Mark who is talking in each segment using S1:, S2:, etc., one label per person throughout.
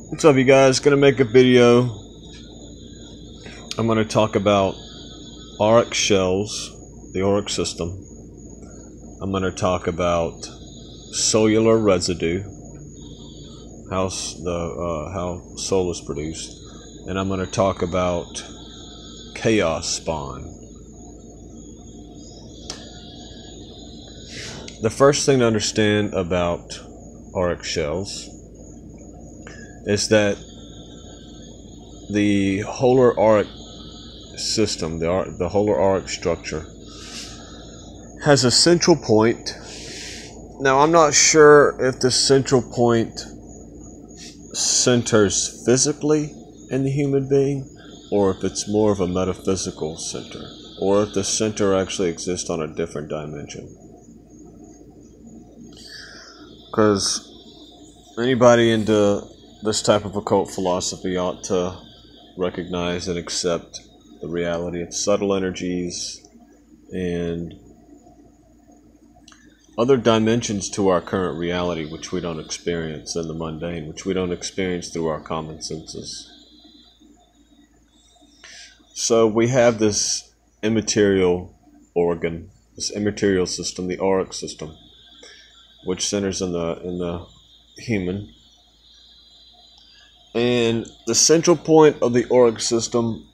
S1: What's up, you guys? Gonna make a video. I'm gonna talk about Auric Shells, the Auric System. I'm gonna talk about Soulular Residue, how soul is produced, and I'm gonna talk about chaos spawn. The first thing to understand about Auric Shells is that the whole Auric system, the whole Auric structure, has a central point. Now, I'm not sure if the central point centers physically in the human being, or if it's more of a metaphysical center, or if the center actually exists on a different dimension. Because anybody into this type of occult philosophy ought to recognize and accept the reality of subtle energies and other dimensions to our current reality, which we don't experience in the mundane, which we don't experience through our common senses. So we have this immaterial organ, this immaterial system, the Auric system, which centers in the human. And the central point of the Auric system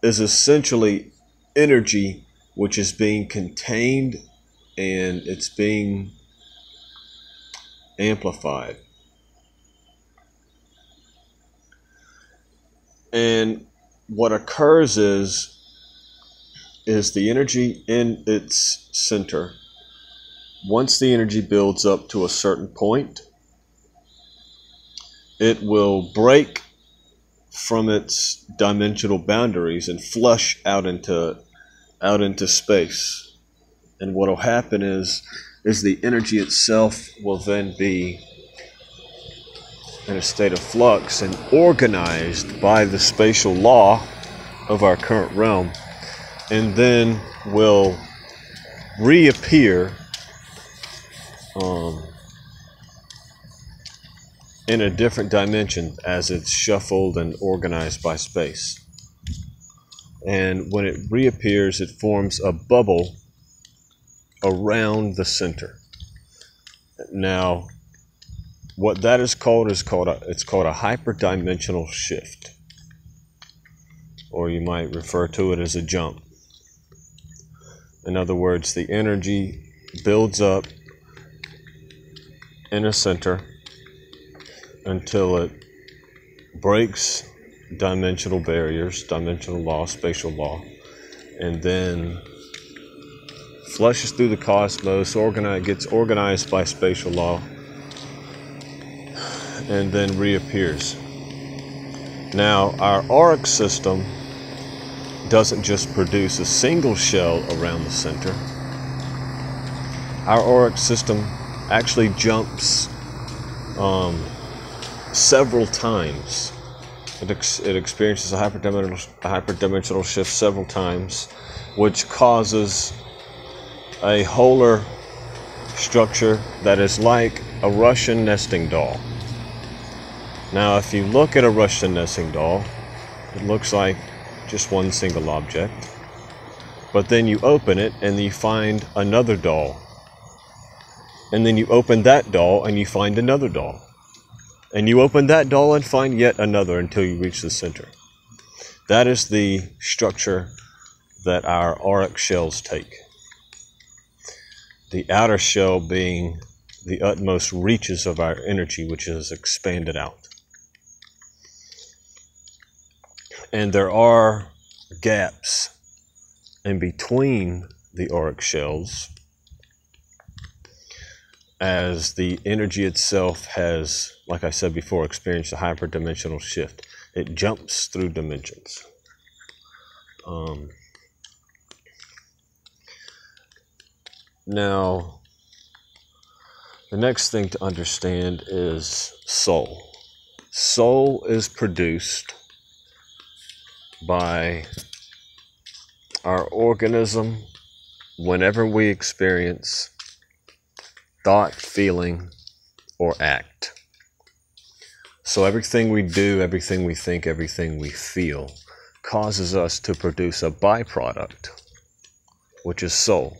S1: is essentially energy, which is being contained and it's being amplified. And what occurs is the energy in its center. Once the energy builds up to a certain point, it will break from its dimensional boundaries and flush out into space. And what will happen is the energy itself will then be in a state of flux and organized by the spatial law of our current realm, and then will reappear in a different dimension as it's shuffled and organized by space. And when it reappears, it forms a bubble around the center. Now, what that is called it's called a hyperdimensional shift, or you might refer to it as a jump. In other words, the energy builds up in a center until it breaks dimensional barriers, dimensional law, spatial law, and then flushes through the cosmos, gets organized by spatial law, and then reappears. Now, our Auric system doesn't just produce a single shell around the center. Our Auric system actually jumps several times. It experiences a hyperdimensional shift several times, which causes a wholer structure that is like a Russian nesting doll. Now, if you look at a Russian nesting doll, it looks like just one single object. But then you open it and you find another doll. And then you open that doll and you find another doll. And you open that doll and find yet another until you reach the center. That is the structure that our Auric shells take. The outer shell being the utmost reaches of our energy, which is expanded out. And there are gaps in between the Auric shells, as the energy itself has, like I said before, experienced a hyperdimensional shift. It jumps through dimensions. Now, the next thing to understand is soul. Soul is produced by our organism whenever we experience thought, feeling, or act. So everything we do, everything we think, everything we feel causes us to produce a byproduct, which is soul,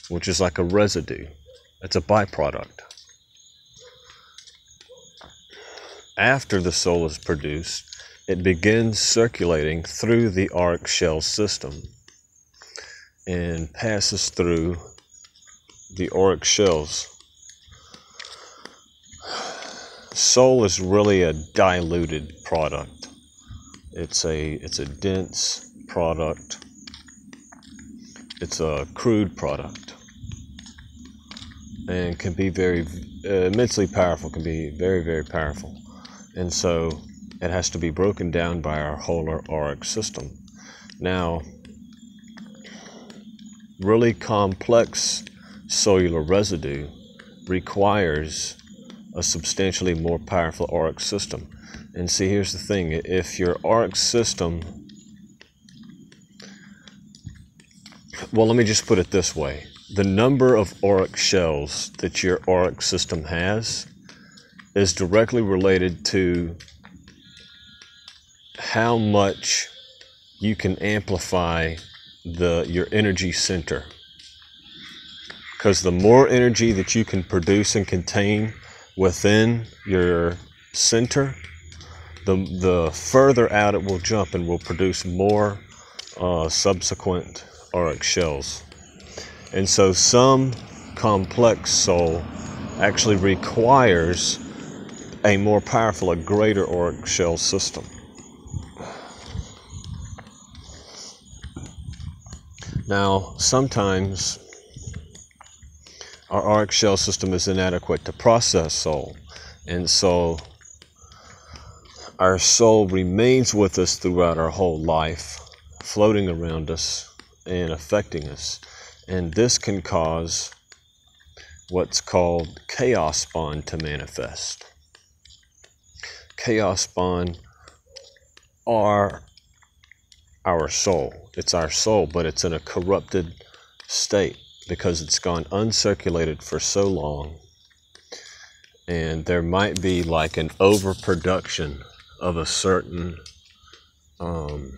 S1: which is like a residue. It's a byproduct. After the soul is produced, it begins circulating through the Auric Shells system and passes through the Auric Shells. Soul is really a diluted product. It's a dense product. It's a crude product, and can be very immensely powerful. Can be very, very powerful, and so it has to be broken down by our whole Auric system. Now, really complex solar residue requires a substantially more powerful Auric system. And see, here's the thing: if your Auric system, well, let me just put it this way: the number of Auric shells that your Auric system has is directly related to how much you can amplify your energy center. Because the more energy that you can produce and contain within your center, the further out it will jump and will produce more subsequent Auric shells. And so some complex soul actually requires a more powerful, a greater Auric shell system. Now, sometimes our Auric shell system is inadequate to process soul, and so our soul remains with us throughout our whole life, floating around us and affecting us. And this can cause what's called chaos spawn to manifest. Chaos spawn are our soul. It's our soul, but it's in a corrupted state because it's gone uncirculated for so long. And there might be like an overproduction of a certain of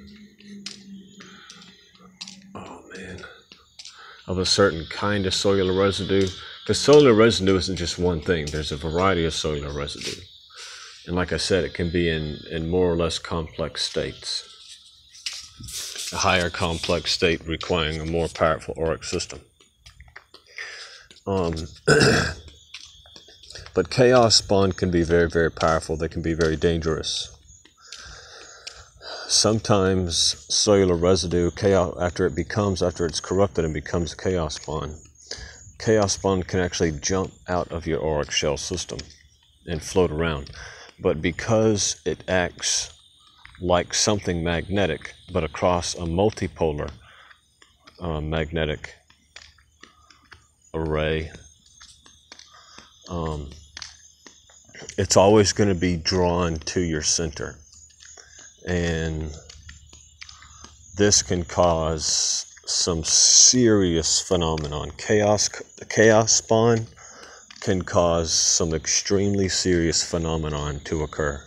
S1: a certain kind of solar residue. Because solar residue isn't just one thing. There's a variety of solar residue. And like I said, it can be in more or less complex states. A higher complex state requiring a more powerful Auric system. But chaos spawn can be very, very powerful. They can be very dangerous. Sometimes solar residue, after it's corrupted and becomes a chaos spawn can actually jump out of your Auric shell system and float around. But because it acts like something magnetic, but across a multipolar magnetic array, it's always going to be drawn to your center. And this can cause some serious phenomenon. Chaos spawn can cause some extremely serious phenomenon to occur,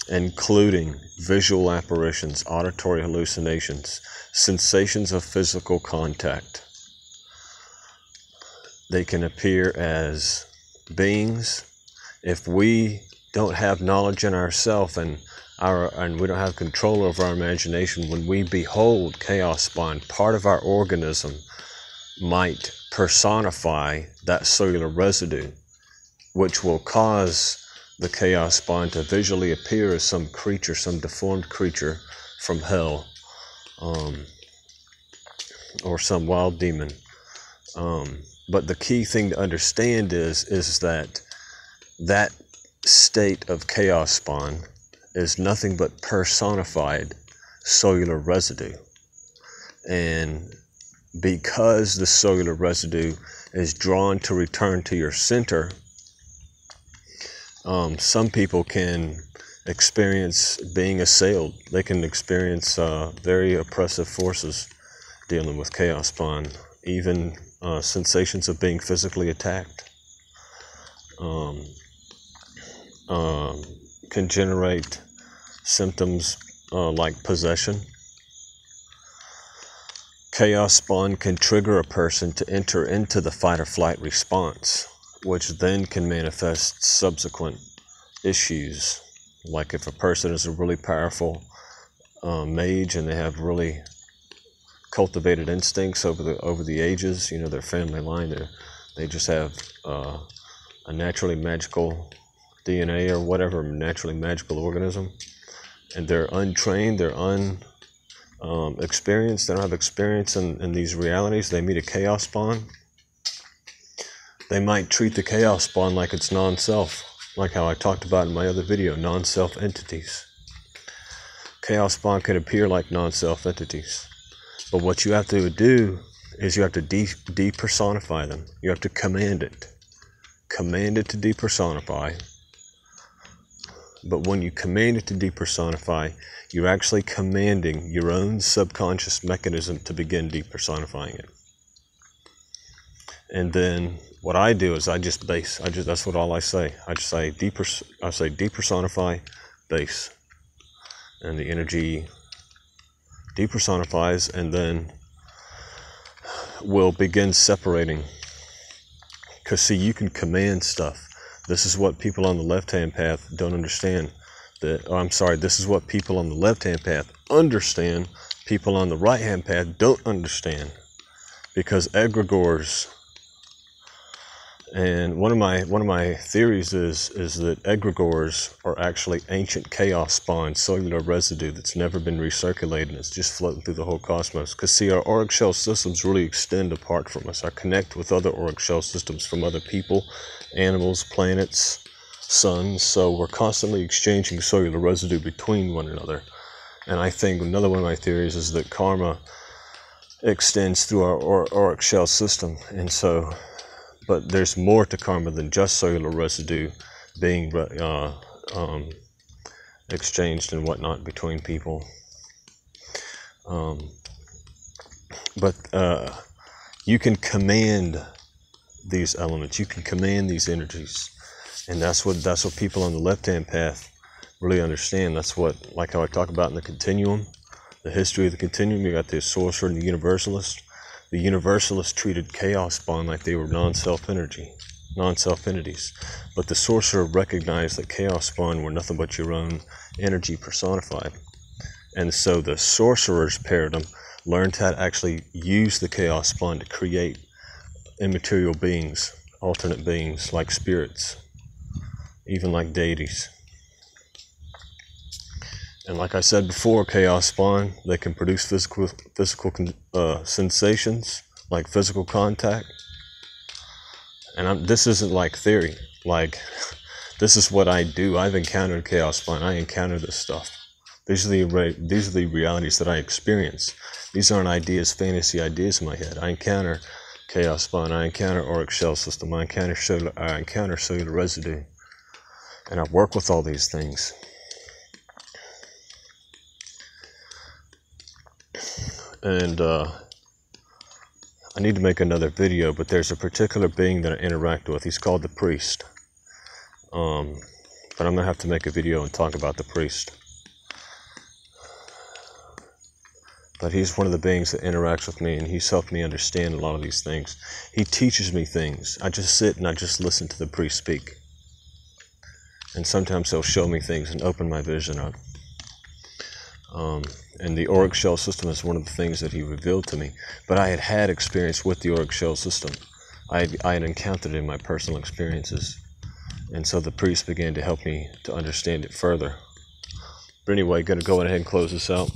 S1: including visual apparitions, auditory hallucinations, sensations of physical contact. They can appear as beings. If we don't have knowledge in ourselves and we don't have control over our imagination, when we behold chaos spawn, part of our organism might personify that solar residue, which will cause the chaos spawn to visually appear as some creature, some deformed creature from hell, or some wild demon. But the key thing to understand is that state of chaos spawn is nothing but personified solar residue. And because the solar residue is drawn to return to your center, some people can experience being assailed. They can experience very oppressive forces dealing with chaos spawn, even sensations of being physically attacked. can generate symptoms like possession. Chaos spawn can trigger a person to enter into the fight or flight response, which then can manifest subsequent issues. Like if a person is a really powerful mage and they have really cultivated instincts over the ages, you know, their family line, they just have a naturally magical DNA or whatever, naturally magical organism, and they're untrained, they're experienced, they don't have experience in these realities. They meet a chaos spawn, they might treat the chaos spawn like it's non-self, like how I talked about in my other video, non-self entities. Chaos spawn can appear like non-self entities, but what you have to do is you have to depersonify them. You have to command it to depersonify. But when you command it to depersonify, you're actually commanding your own subconscious mechanism to begin depersonifying it. And then what I do is that's what all I say. I say depersonify base. And the energy depersonifies and then will begin separating. Because see, you can command stuff. This is what people on the left-hand path don't understand. This is what people on the left-hand path understand. People on the right-hand path don't understand. Because egregores, and one of my theories is that egregores are actually ancient chaos spawn, cellular residue that's never been recirculated, and it's just floating through the whole cosmos. Because see, our Auric shell systems really extend apart from us. I connect with other Auric shell systems from other people, animals, planets, suns, so we're constantly exchanging cellular residue between one another. And I think another one of my theories is that karma extends through our Auric shell system, and so, but there's more to karma than just cellular residue being exchanged and whatnot between people. But you can command these elements, you can command these energies, and that's what people on the left-hand path really understand. That's what, like how I talk about in the continuum, the history of the continuum. You got the sorcerer and the universalist. The universalists treated chaos spawn like they were non-self entities, but the sorcerer recognized that chaos spawn were nothing but your own energy personified. And so the sorcerer's paradigm learned how to actually use the chaos spawn to create immaterial beings, alternate beings like spirits, even like deities. And like I said before, chaos spawn, they can produce physical sensations, like physical contact. And this isn't like theory, like this is what I do. I've encountered chaos spawn. I encounter this stuff. These are the realities that I experience. These aren't ideas, fantasy ideas in my head. I encounter chaos spawn. I encounter Auric shell system. I encounter cellular residue, and I work with all these things. And I need to make another video, but there's a particular being that I interact with. He's called the priest. But I'm going to have to make a video and talk about the priest. But he's one of the beings that interacts with me, and he's helped me understand a lot of these things. He teaches me things. I just sit and I just listen to the priest speak. And sometimes he'll show me things and open my vision up. And the Auric shell system is one of the things that he revealed to me. But I had experience with the Auric shell system. I had encountered it in my personal experiences. And so the priest began to help me to understand it further. But anyway, going to go ahead and close this out.